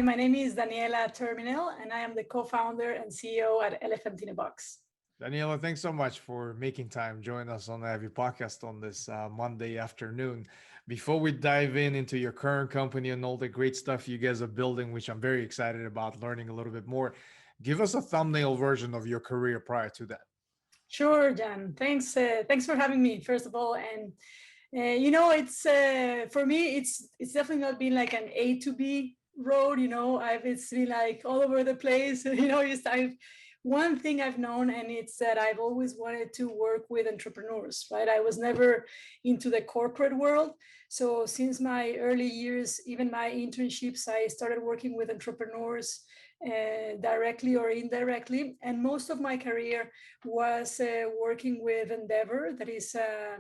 My name is Daniela Terminel, and I am the co-founder and CEO at Elephant in a Box. Daniela, thanks so much for making time, join us on the Heavy Podcast on this Monday afternoon. Before we dive into your current company and all the great stuff you guys are building, which I'm very excited about learning a little bit more, give us a thumbnail version of your career prior to that. Sure, Jan. Thanks for having me, first of all. And it's for me, it's definitely not been like an A to B road. It's been like all over the place. One thing I've known, and it's that I've always wanted to work with entrepreneurs, right? I was never into the corporate world. So since my early years, even my internships, I started working with entrepreneurs directly or indirectly. And most of my career was working with Endeavor, that is a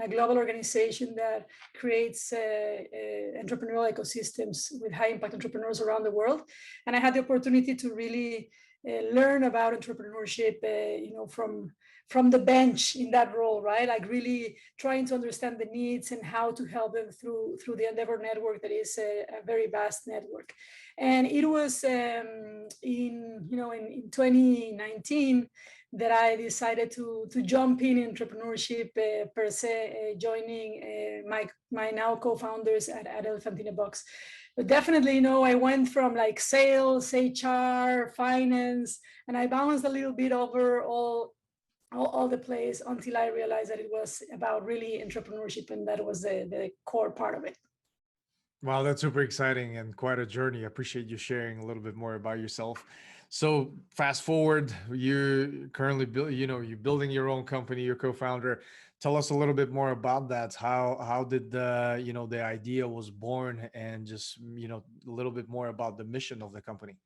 global organization that creates entrepreneurial ecosystems with high impact entrepreneurs around the world. And I had the opportunity to really learn about entrepreneurship, from the bench in that role, right? Like really trying to understand the needs and how to help them through the Endeavor network, that is a very vast network. And it was in 2019 that I decided to jump in entrepreneurship per se, joining my now co-founders at Elephant in a Box. But definitely, I went from like sales, HR, finance, and I bounced a little bit over all the place until I realized that it was about really entrepreneurship, and that was the core part of it. Wow, that's super exciting and quite a journey. I appreciate you sharing a little bit more about yourself. So fast forward, you're currently you're building your own company, your co-founder. Tell us a little bit more about that. How did the idea was born, and just a little bit more about the mission of the company.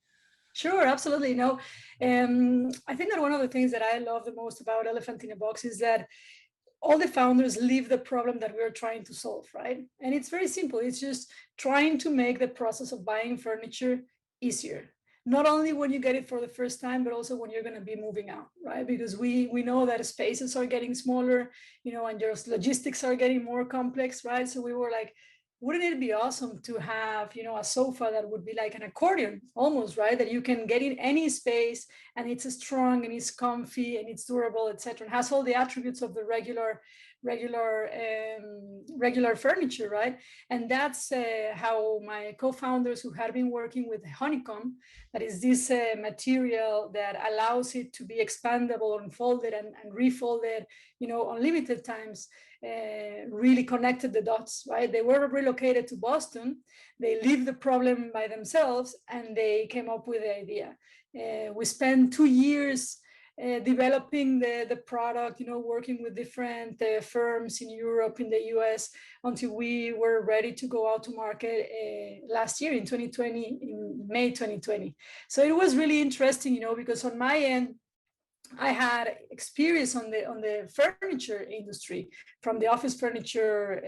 Sure, absolutely. No, I think that one of the things that I love the most about Elephant in a Box is that all the founders live the problem that we're trying to solve, right? And it's very simple. It's just trying to make the process of buying furniture easier. Not only when you get it for the first time, but also when you're going to be moving out, right? Because we know that spaces are getting smaller, and your logistics are getting more complex, right? So we were like, wouldn't it be awesome to have, a sofa that would be like an accordion almost, right? That you can get in any space, and it's strong and it's comfy and it's durable, etc. And has all the attributes of the regular furniture, right? And that's how my co-founders, who had been working with honeycomb, that is this material that allows it to be expandable, unfolded and refolded, unlimited times, really connected the dots, right? They were relocated to Boston. They lived the problem by themselves, and they came up with the idea. We spent 2 years developing the product, working with different firms in Europe, in the US, until we were ready to go out to market last year in 2020, in May 2020. So it was really interesting, because on my end, I had experience on the furniture industry, from the office furniture,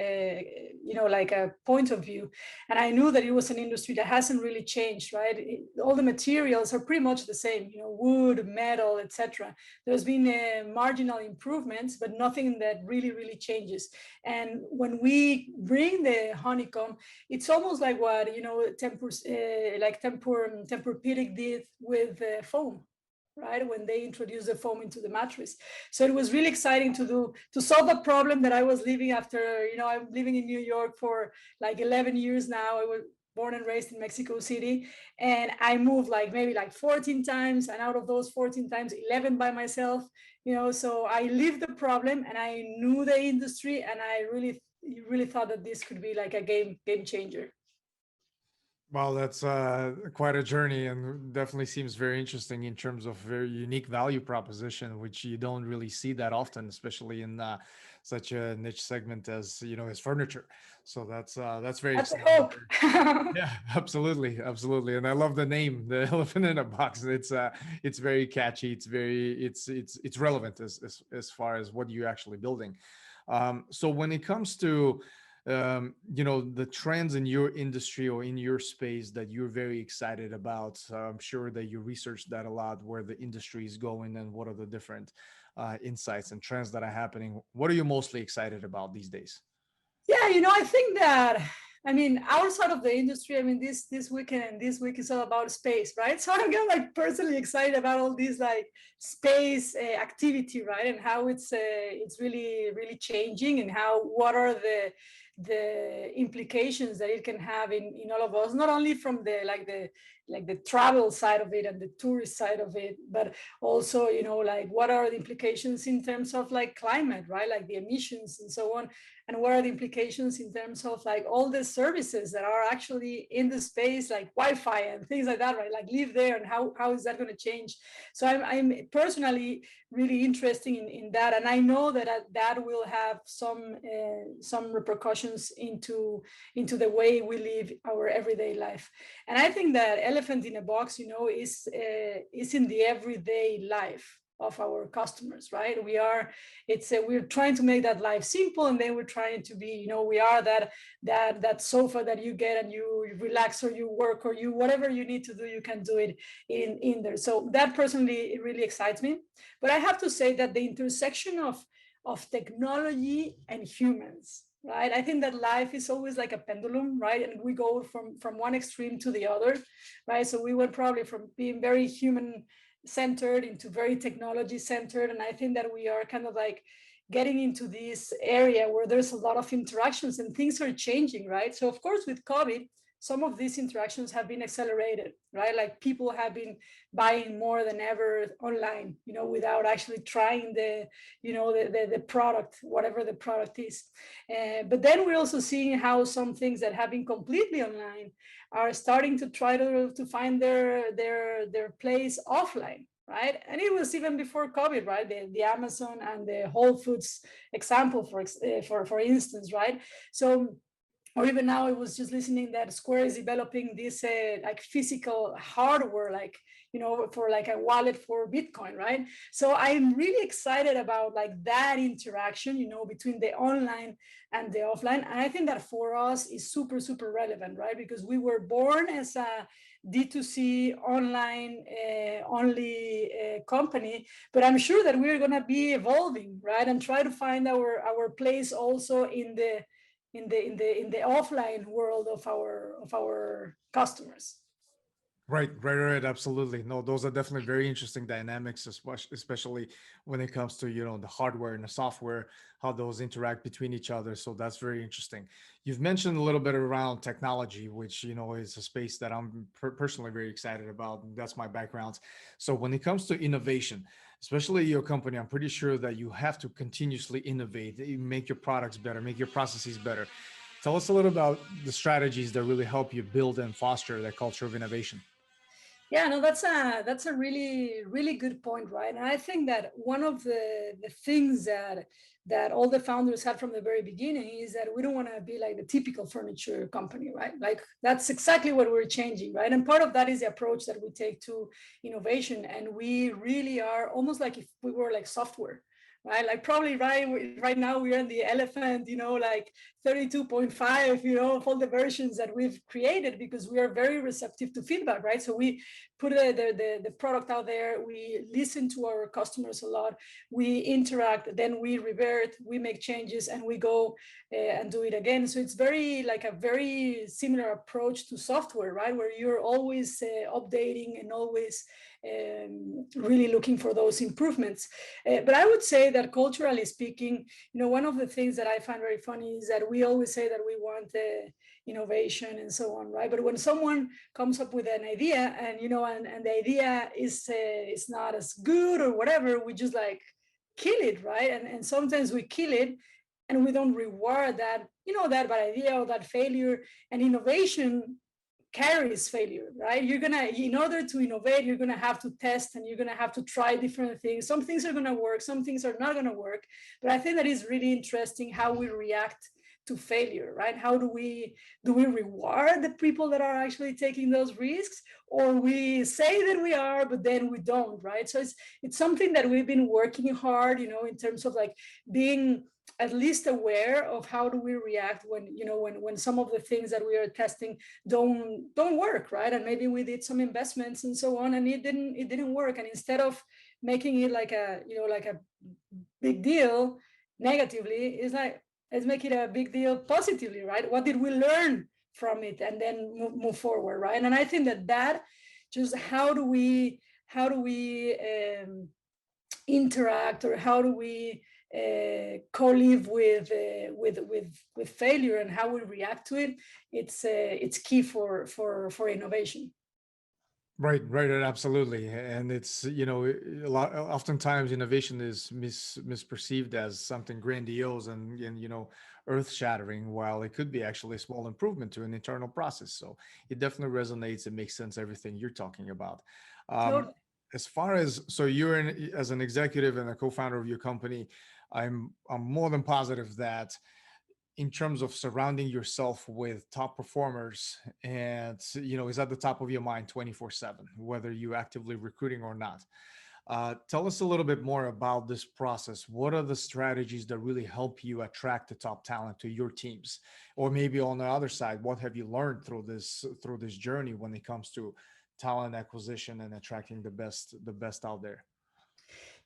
like a point of view, and I knew that it was an industry that hasn't really changed, right? All the materials are pretty much the same, wood, metal, etc. There's been marginal improvements, but nothing that really changes. And when we bring the honeycomb, it's almost like what Tempur-Pedic did with foam, right? When they introduced the foam into the mattress. So it was really exciting to solve a problem that I was living after, I'm living in New York for like 11 years now. I was born and raised in Mexico City, and I moved maybe 14 times, and out of those 14 times, 11 by myself, so I lived the problem and I knew the industry, and I really thought that this could be like a game changer. Well, that's quite a journey, and definitely seems very interesting in terms of very unique value proposition, which you don't really see that often, especially in such a niche segment as as furniture. So that's very That's a exciting. hope. Yeah, absolutely, absolutely, and I love the name, the elephant in a box. It's very catchy. It's relevant as far as what you're actually building. So when it comes to the trends in your industry or in your space that you're very excited about, I'm sure that you researched that a lot, where the industry is going and what are the different insights and trends that are happening. What are you mostly excited about these days? Yeah, I think that I mean, our side of the industry, I mean, this weekend and this week is all about space, right? So I'm getting like personally excited about all these like space activity, right? And how it's really changing, and how what are the implications that it can have in all of us, not only from the travel side of it and the tourist side of it, but also, you know, like what are the implications in terms of like climate, right? Like the emissions and so on. And what are the implications in terms of like all the services that are actually in the space, like Wi-Fi and things like that, right? Like live there, and how is that going to change? So I'm personally really interested in that, and I know that that will have some repercussions into the way we live our everyday life. And I think that elephant in a box, you know, is in the everyday life of our customers, right? We're trying to make that life simple, and then we're trying to be, you know, we are that sofa that you get and you relax, or you work, or you whatever you need to do, you can do it in there. So that personally, it really excites me. But I have to say that the intersection of technology and humans, right? I think that life is always like a pendulum, right? And we go from one extreme to the other, right? So we went probably from being very human centered into very technology centered. And I think that we are kind of like getting into this area where there's a lot of interactions and things are changing, right? So of course, with COVID, some of these interactions have been accelerated, right? Like people have been buying more than ever online, you know, without actually trying the product, whatever the product is. But then we're also seeing how some things that have been completely online are starting to try to find their place offline, right? And it was even before COVID, right? The Amazon and the Whole Foods example, for instance, right? So, or even now, I was just listening that Square is developing this like physical hardware, like, you know, for like a wallet for Bitcoin, right? So I'm really excited about like that interaction, you know, between the online and the offline. And I think that for us is super relevant, right? Because we were born as a D2C online only company, but I'm sure that we're going to be evolving, right? And try to find our place also in the offline world of our customers. Right. Absolutely. No, those are definitely very interesting dynamics, especially when it comes to, you know, the hardware and the software, how those interact between each other. So that's very interesting. You've mentioned a little bit around technology, which, you know, is a space that I'm personally very excited about. And that's my background. So when it comes to innovation, especially your company, I'm pretty sure that you have to continuously innovate, make your products better, make your processes better. Tell us a little about the strategies that really help you build and foster that culture of innovation. Yeah, no, that's a really good point, right? And I think that one of the things that all the founders had from the very beginning is that we don't want to be like the typical furniture company, right? Like that's exactly what we're changing, right? And part of that is the approach that we take to innovation, and we really are almost like if we were like software, right? Like probably right now we are in the elephant, you know, like 32.5, you know, of all the versions that we've created, because we are very receptive to feedback, right? So we put the product out there, we listen to our customers a lot, we interact, then we revert, we make changes, and we go and do it again. So it's very like a very similar approach to software, right? Where you're always updating and always really looking for those improvements. But I would say that culturally speaking, you know, one of the things that I find very funny is that we always say that we want innovation and so on, right? But when someone comes up with an idea, and you know, and the idea is not as good or whatever, we just like kill it, right? And sometimes we kill it, and we don't reward that, you know, that bad idea or that failure. And innovation carries failure, right? You're gonna, in order to innovate, you're gonna have to test, and you're gonna have to try different things. Some things are gonna work, some things are not gonna work. But I think that is really interesting how we react to failure, right? How do we reward the people that are actually taking those risks, or we say that we are, but then we don't, right? So it's something that we've been working hard, you know, in terms of like being at least aware of how do we react when, you know, when some of the things that we are testing don't work, right? And maybe we did some investments and so on, and it didn't work. And instead of making it like a, you know, like a big deal negatively, it's like, let's make it a big deal positively, right? What did we learn from it, and then move forward, right? And I think that just how do we interact, or how do we co-live with failure, and how we react to it, it's key for innovation. Right, right, right, absolutely. And it's, a lot, oftentimes innovation is misperceived as something grandiose and earth shattering, while it could be actually a small improvement to an internal process. So it definitely resonates. It makes sense, everything you're talking about. Um, Totally. as far as, so you're as an executive and a co-founder of your company, I'm more than positive that in terms of surrounding yourself with top performers and is at the top of your mind 24/7, whether you actively recruiting or not. Tell us a little bit more about this process. What are the strategies that really help you attract the top talent to your teams? Or maybe on the other side, what have you learned through this journey when it comes to talent acquisition and attracting the best out there?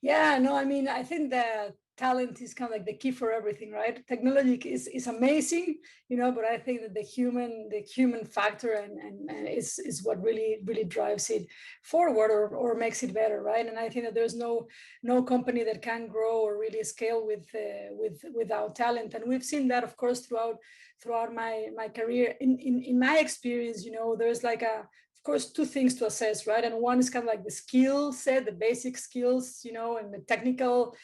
Yeah, no, I mean, I think that talent is kind of like the key for everything, right? Technology is amazing, but I think that the human factor and is what really drives it forward, or makes it better, right? And I think that there's no company that can grow or really scale without talent. And we've seen that, of course, throughout my career. In my experience, there's like of course, two things to assess, right? And one is kind of like the skill set, the basic skills, and the technical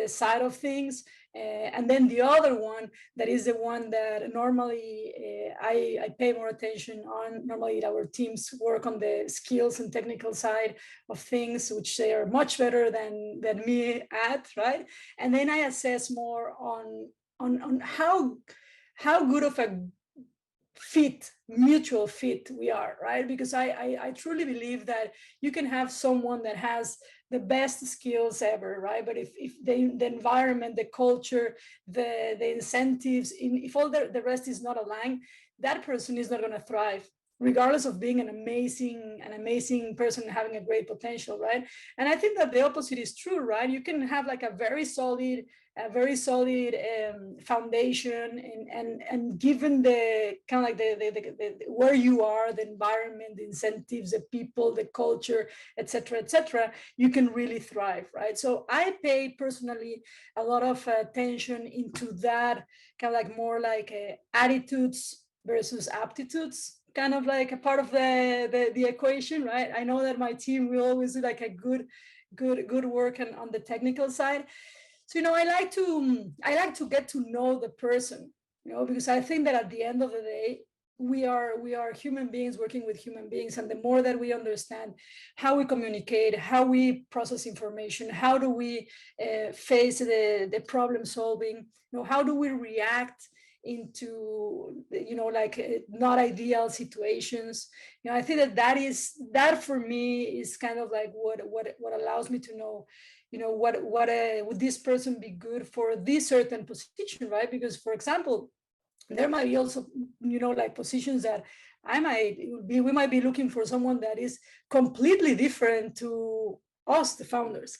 side of things. And then the other one, that is the one that normally I pay more attention on. Normally, our teams work on the skills and technical side of things, which they are much better than me at, right? And then I assess more on how good of a mutual fit we are, right? Because I truly believe that you can have someone that has the best skills ever, right? But if the environment, the culture, the incentives, if all the rest is not aligned, that person is not going to thrive, regardless of being an amazing person and having a great potential, right? And I think that the opposite is true, right? You can have like a very solid foundation, and given the kind of like the where you are, the environment, the incentives, the people, the culture, etc., you can really thrive, right? So I pay personally a lot of attention into that, kind of like more like attitudes versus aptitudes, kind of like a part of the equation, right? I know that my team will always do like a good work on the technical side. So I like to get to know the person, because I think that at the end of the day, we are human beings working with human beings, and the more that we understand how we communicate, how we process information, how do we face the problem solving, how do we react into like not ideal situations. I think that for me is kind of like what allows me to know, what would this person be good for this certain position, right? Because, for example, there might be also like positions that we might be looking for someone that is completely different to us, the founders,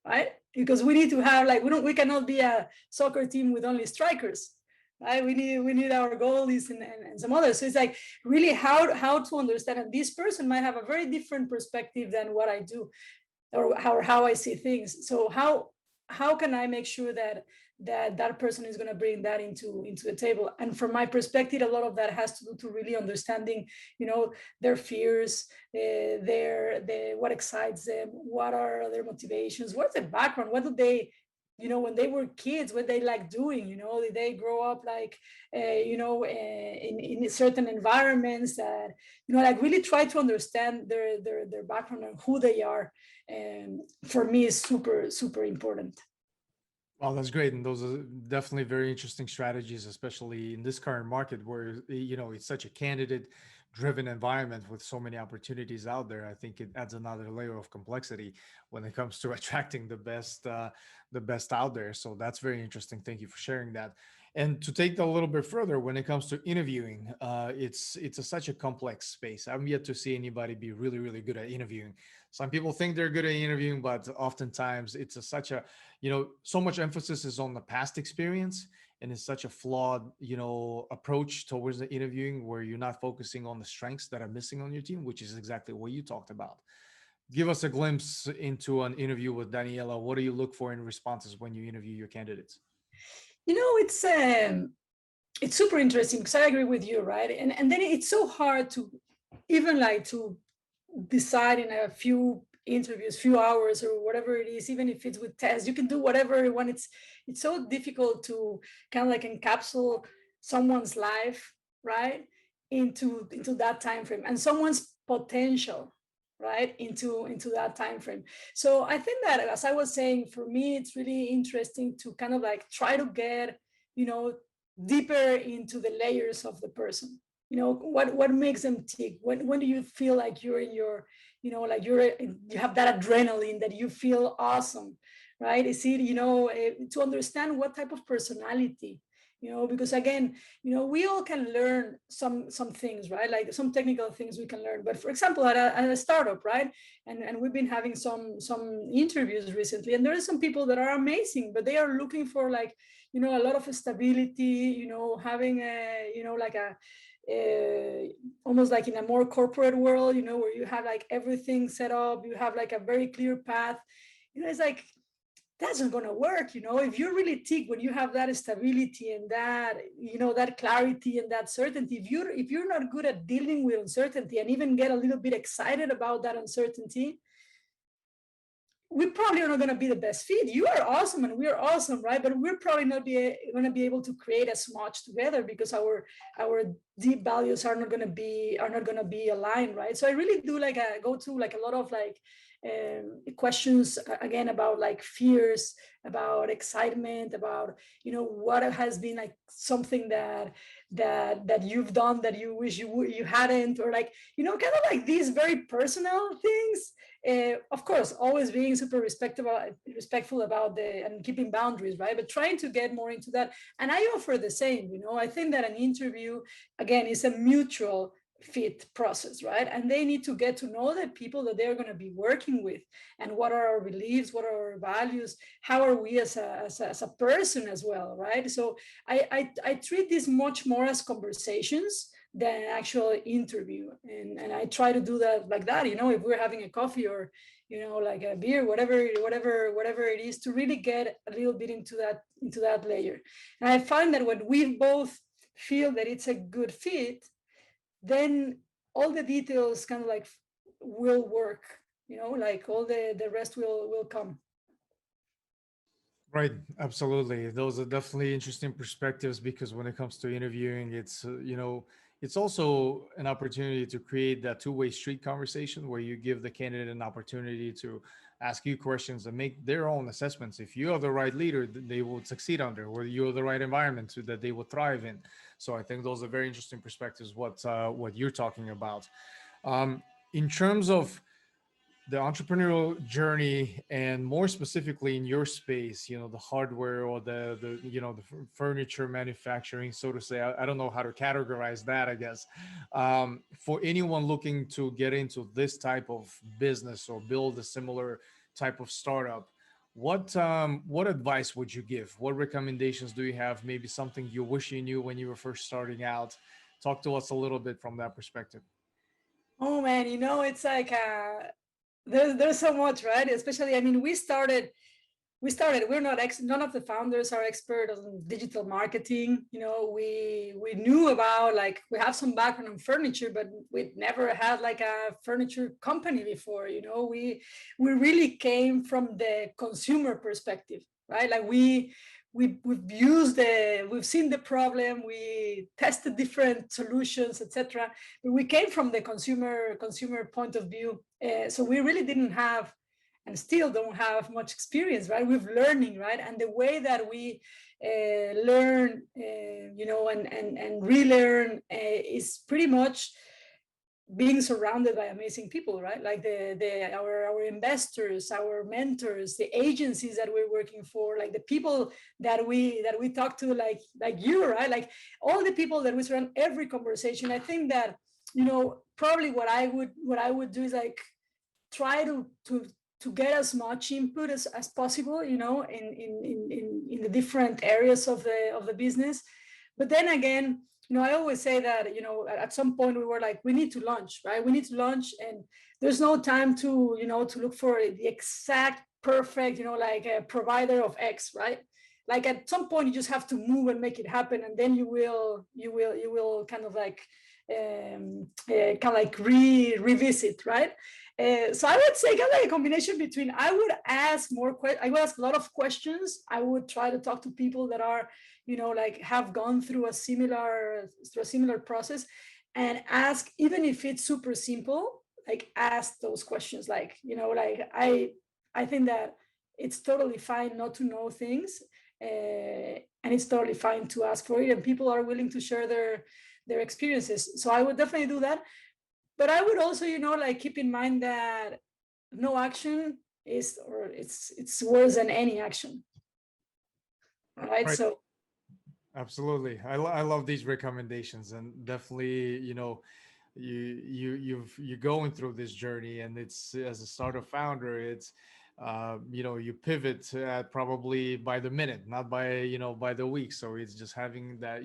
right? Because we need to have, like, we cannot be a soccer team with only strikers, right? We need our goalies and some others. So it's like really how to understand, and this person might have a very different perspective than what I do, or how I see things. So how can I make sure that person is going to bring that into the table? And from my perspective, a lot of that has to do to really understanding, their fears, what excites them, what are their motivations, what's the background, what do they, when they were kids, what they like doing, did they grow up like, in certain environments that, like really try to understand their background and who they are. And for me, is super, super important. Well, that's great, and those are definitely very interesting strategies, especially in this current market where it's such a candidate-driven environment with so many opportunities out there. I think it adds another layer of complexity when it comes to attracting the best out there. So that's very interesting. Thank you for sharing that. And to take that a little bit further, when it comes to interviewing, such a complex space. I'm yet to see anybody be really, really good at interviewing. Some people think they're good at interviewing, but oftentimes it's such a so much emphasis is on the past experience, and it's such a flawed, approach towards the interviewing, where you're not focusing on the strengths that are missing on your team, which is exactly what you talked about. Give us a glimpse into an interview with Daniela. What do you look for in responses when you interview your candidates? It's super interesting because I agree with you, right? And then it's so hard to even like to decide in a few interviews, few hours or whatever it is, even if it's with tests, you can do whatever you want. It's so difficult to kind of like encapsulate someone's life, right, into that time frame, and someone's potential, right, into that time frame. So I think that, as I was saying, for me it's really interesting to kind of like try to get, you know, deeper into the layers of the person. What makes them tick? When do you feel like you're in your, like you have that adrenaline, that you feel awesome, right? Is it, to understand what type of personality, because again, we all can learn some things, right? Like some technical things we can learn. But for example, at a startup, right? And we've been having some interviews recently, and there are some people that are amazing, but they are looking for like, a lot of stability, having a, like a, almost like in a more corporate world, where you have like everything set up, you have like a very clear path. It's like, that's not going to work. If you really tick, when you have that stability and that, that clarity and that certainty, if you're not good at dealing with uncertainty and even get a little bit excited about that uncertainty, we probably are not going to be the best fit. You are awesome and we are awesome, right? But we're probably not going to be able to create as much together, because our deep values are not going to be aligned, right? So I really do like go to like a lot of like questions again about like fears, about excitement, about what has been like something that you've done that you wish you hadn't, or like kind of like these very personal things. Of course, always being super respectful about and keeping boundaries, right? But trying to get more into that. And I offer the same. I think that an interview, again, is a mutual fit process, right? And they need to get to know the people that they're going to be working with, and what are our beliefs, what are our values, how are we as a person as well, right? So I treat this much more as conversations than an actual interview, and I try to do that like that. If we're having a coffee or like a beer, whatever it is, to really get a little bit into that layer. And I find that when we both feel that it's a good fit, then all the details kind of like will work, like all the rest will come. Right, absolutely. Those are definitely interesting perspectives, because when it comes to interviewing, it's also an opportunity to create that two-way street conversation, where you give the candidate an opportunity to ask you questions and make their own assessments. If you are the right leader that they will succeed under, or you're the right environment that they will thrive in. So I think those are very interesting perspectives, what you're talking about. In terms of the entrepreneurial journey, and more specifically in your space, the hardware, or the furniture manufacturing, so to say. I don't know how to categorize that, I guess. For anyone looking to get into this type of business or build a similar type of startup, what advice would you give? What recommendations do you have? Maybe something you wish you knew when you were first starting out. Talk to us a little bit from that perspective. Oh man, it's like there's so much, right? Especially, I mean, we started we're not none of the founders are expert on digital marketing. We knew about, like, we have some background on furniture, but we'd never had like a furniture company before. We really came from the consumer perspective, right? Like we've seen the problem, we tested different solutions, etc. But we came from the consumer point of view. So we really didn't have, and still don't have, much experience, right? We're learning, right? And the way that we learn, and relearn, is pretty much being surrounded by amazing people, right? Like our investors, our mentors, the agencies that we're working for, like the people that we talk to, like you, right? Like all the people that we surround every conversation. I think that, probably what I would do is like try to to get as much input as possible, in the different areas of the business. But then again, I always say that, at some point we were like, we need to launch, right? We need to launch, and there's no time to, to look for the exact perfect, like a provider of X, right? Like at some point you just have to move and make it happen, and then you will kind of like revisit, right? So I would say kind of like a combination between, I would ask I would ask a lot of questions. I would try to talk to people that are, like have gone through a similar process, and ask, even if it's super simple, like ask those questions, like, like I think that it's totally fine not to know things, and it's totally fine to ask for it, and people are willing to share their experiences. So I would definitely do that. But I would also, like keep in mind that no action is, or it's worse than any action, right? Right. So Absolutely. I love these recommendations, and definitely, you're going through this journey, and it's, as a startup founder, it's you pivot probably by the minute, not by, by the week. So it's just having that,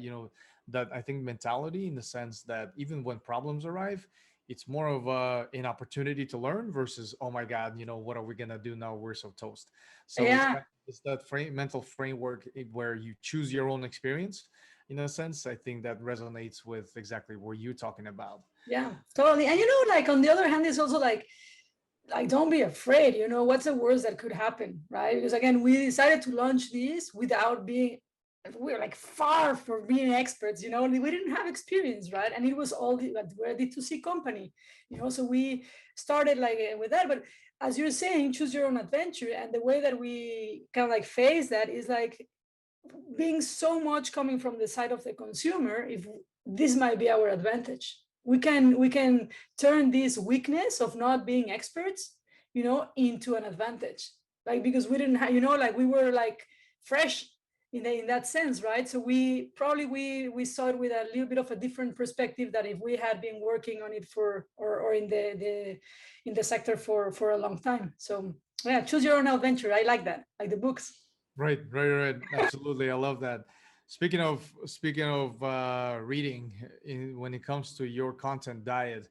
that, I think, mentality, in the sense that even when problems arrive, it's more of an opportunity to learn versus, oh my god, what are we gonna do now, we're so toast. So it's yeah, kind of, it's that mental framework, where you choose your own experience, in a sense. I think that resonates with exactly what you're talking about. yeah, totally. And like on the other hand, it's also like don't be afraid. What's the worst that could happen, right? Because again, we decided to launch this without being, we're like far from being experts. We didn't have experience, right? And it was all we're a D2C company, so we started like with that. But as you're saying, choose your own adventure, and the way that we kind of like face that is like being so much coming from the side of the consumer. If this might be our advantage, we can turn this weakness of not being experts, into an advantage, like, because we didn't have, like we were like fresh in that sense, right? So we saw it with a little bit of a different perspective, that if we had been working on it for, or in the sector for a long time. So yeah, choose your own adventure. I like that, like the books. Right, right, right. Absolutely, I love that. Speaking of reading, when it comes to your content diet,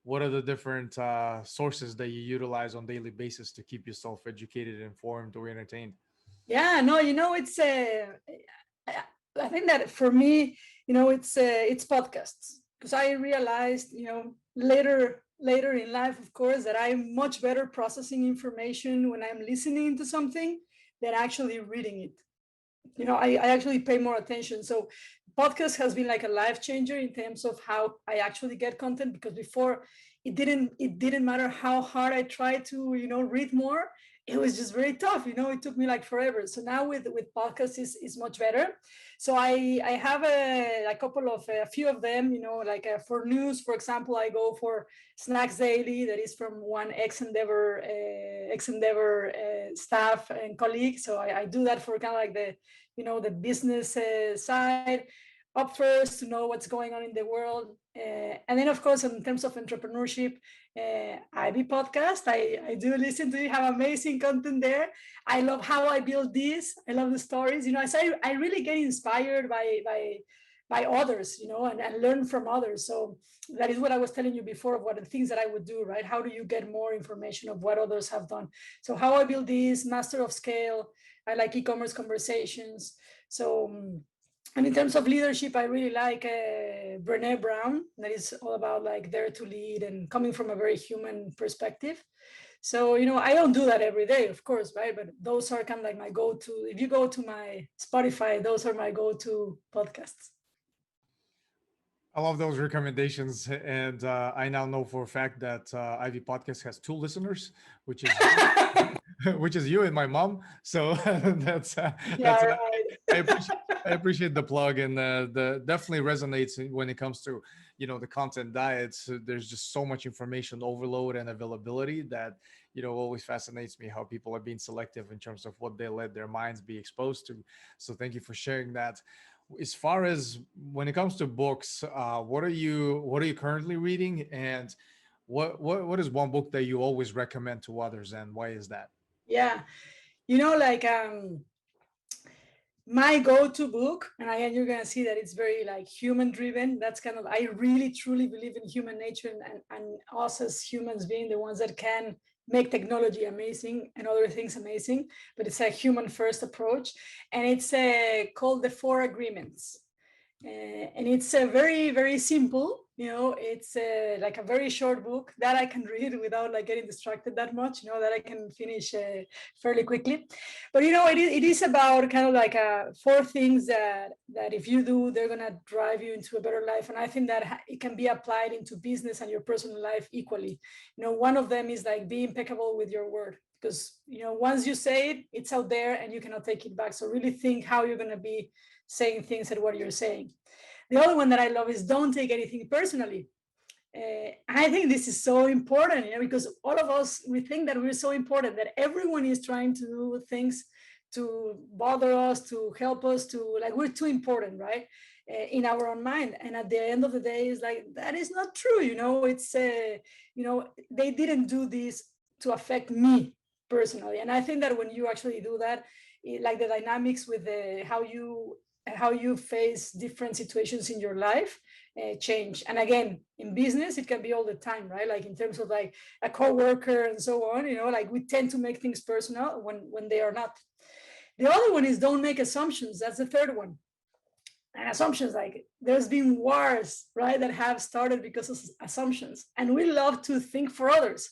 what are the different sources that you utilize on daily basis to keep yourself educated, informed, or entertained? Yeah, no, it's I I think that for me, it's podcasts, because I realized, later in life, of course, that I'm much better processing information when I'm listening to something than actually reading it. I actually pay more attention. So podcast has been like a life changer in terms of how I actually get content, because before it didn't matter how hard I tried to, read more. It was just very tough. It took me like forever. So now with podcasts is much better. So I have a few of them, like for news, for example, I go for Snacks Daily, that is from one ex Endeavor staff and colleague. So I do that for kind of like the business side, up first to know what's going on in the world. And then, of course, in terms of entrepreneurship, IB podcast, I do listen to it, have amazing content there. I love how I build this. I love the stories. I really get inspired by others, and learn from others. So that is what I was telling you before, of what the things that I would do, right? How do you get more information of what others have done? So how I build this, master of scale. I like e-commerce conversations. So, and in terms of leadership, I really like Brené Brown. That is all about like dare to lead and coming from a very human perspective. So, I don't do that every day, of course, right? But those are kind of like my go-to. If you go to my Spotify, those are my go-to podcasts. I love those recommendations, and I now know for a fact that Ivy Podcast has two listeners, which is you, which is you and my mom. So Yeah, that's I right. appreciate I appreciate the plug, and the definitely resonates when it comes to, the content diets. There's just so much information overload and availability that, always fascinates me how people are being selective in terms of what they let their minds be exposed to. So thank you for sharing that. As far as when it comes to books, what are you currently reading, and What is one book that you always recommend to others, and why is that? Yeah, like my go-to book, and again, you're gonna see that it's very like human driven. That's kind of, I really truly believe in human nature, and us as humans being the ones that can make technology amazing and other things amazing, but it's a human first approach. And it's called The Four Agreements. And it's a very simple, it's like a very short book that I can read without like getting distracted that much, that I can finish fairly quickly. But it is about kind of like four things that if you do, they're gonna drive you into a better life. And I think that it can be applied into business and your personal life equally. One of them is like be impeccable with your word, because once you say it, it's out there and you cannot take it back. So really think how you're gonna be saying things and what you're saying. The other one that I love is don't take anything personally. I think this is so important, because all of us, we think that we're so important, that everyone is trying to do things to bother us, to help us, to like, we're too important, right? In our own mind. And at the end of the day, it's like, that is not true. It's, they didn't do this to affect me personally. And I think that when you actually do that, like the dynamics with how you face different situations in your life change. And again, in business, it can be all the time, right? Like in terms of like a coworker and so on, like we tend to make things personal when they are not. The other one is don't make assumptions. That's the third one. And assumptions, like there's been wars, right, that have started because of assumptions. And we love to think for others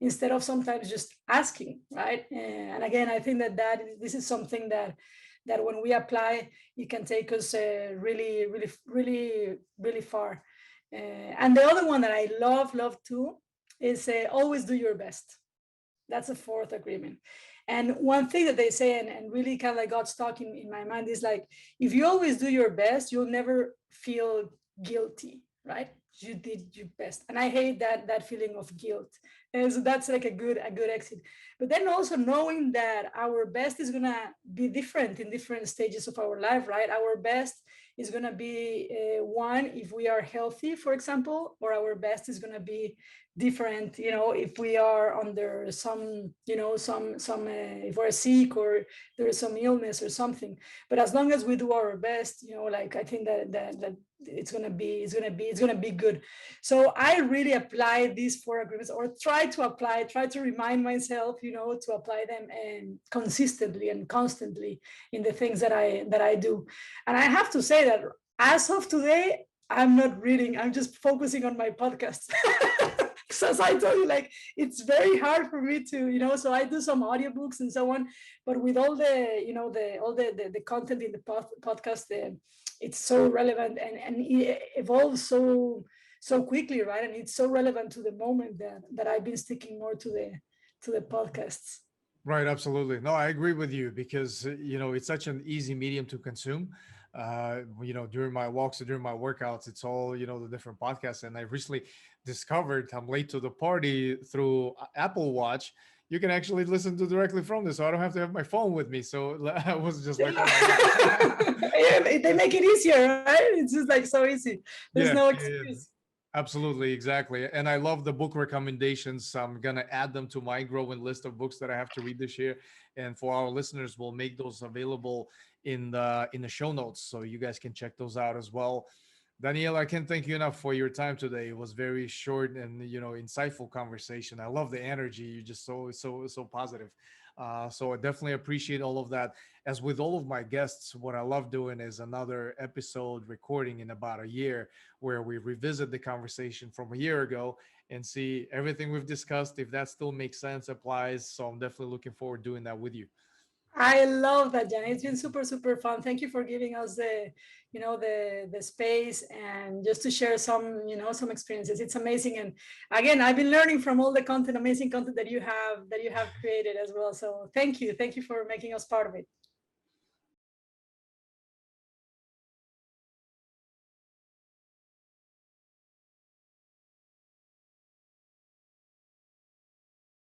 instead of sometimes just asking, right? And again, I think that this is something that when we apply, it can take us really far. And the other one that I love too is always do your best. That's a fourth agreement. And one thing that they say, and really kind of like got stuck in my mind, is like, if you always do your best, you'll never feel guilty, right? You did your best. And I hate that feeling of guilt. And so that's like a good exit. But then also knowing that our best is gonna be different in different stages of our life, right? Our best is gonna be one if we are healthy, for example, or our best is gonna be different, if we are under some, if we're sick or there is some illness or something. But as long as we do our best, like I think that it's gonna be good. So I really apply these four agreements, or try to remind myself, to apply them consistently and constantly in the things that I do. And I have to say that as of today, I'm not reading, I'm just focusing on my podcast. So as I told you, like it's very hard for me to, so I do some audiobooks and so on, but with all the, the content in the podcast, it's so relevant and it evolves so quickly, right? And it's so relevant to the moment that I've been sticking more to the podcasts. Right, absolutely. No, I agree with you because it's such an easy medium to consume. During my walks or during my workouts, it's all the different podcasts. And I recently discovered I'm late to the party through Apple Watch. You can actually listen to directly from this, so I don't have to have my phone with me. So I was just like, oh my god. Yeah, they make it easier, right? It's just like so easy. There's Yeah, no yeah, yeah. excuse. Absolutely, exactly. And I love the book recommendations. I'm gonna add them to my growing list of books that I have to read this year. And for our listeners, we'll make those available in the show notes, so you guys can check those out as well. Daniela, I can't thank you enough for your time today. It was very short and insightful conversation. I love the energy. You're just so positive. So I definitely appreciate all of that. As with all of my guests, what I love doing is another episode recording in about a year where we revisit the conversation from a year ago and see everything we've discussed, if that still makes sense, applies. So I'm definitely looking forward to doing that with you. I love that, Jan. It's been super fun. Thank you for giving us the space and just to share some experiences. It's amazing. And again, I've been learning from all the amazing content that you have created as well. So thank you for making us part of it.